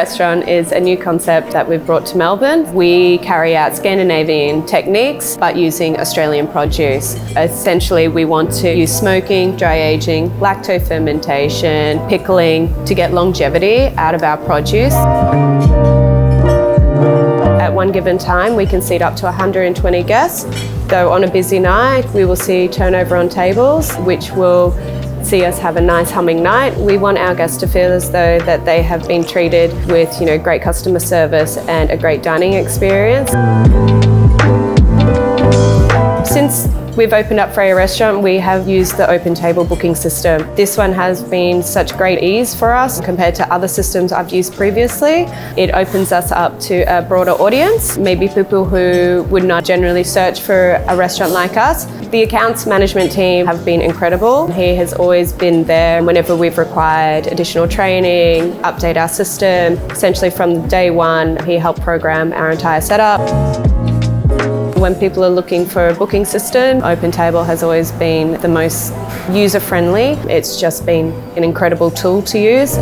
Restaurant is a new concept that we've brought to Melbourne. We carry out Scandinavian techniques but using Australian produce. Essentially, we want to use smoking, dry aging, lacto fermentation, pickling to get longevity out of our produce. At one given time, we can seat up to 120 guests. So on a busy night, we will see turnover on tables, which will see us have a nice humming night. We want our guests to feel as though that they have been treated with, great customer service and a great dining experience. Since we've opened up Freyja Restaurant, we have used the OpenTable booking system. This one has been such great ease for us compared to other systems I've used previously. It opens us up to a broader audience, maybe people who would not generally search for a restaurant like us. The accounts management team have been incredible. He has always been there whenever we've required additional training, update our system. Essentially from day one, he helped program our entire setup. When people are looking for a booking system, OpenTable has always been the most user-friendly. It's just been an incredible tool to use.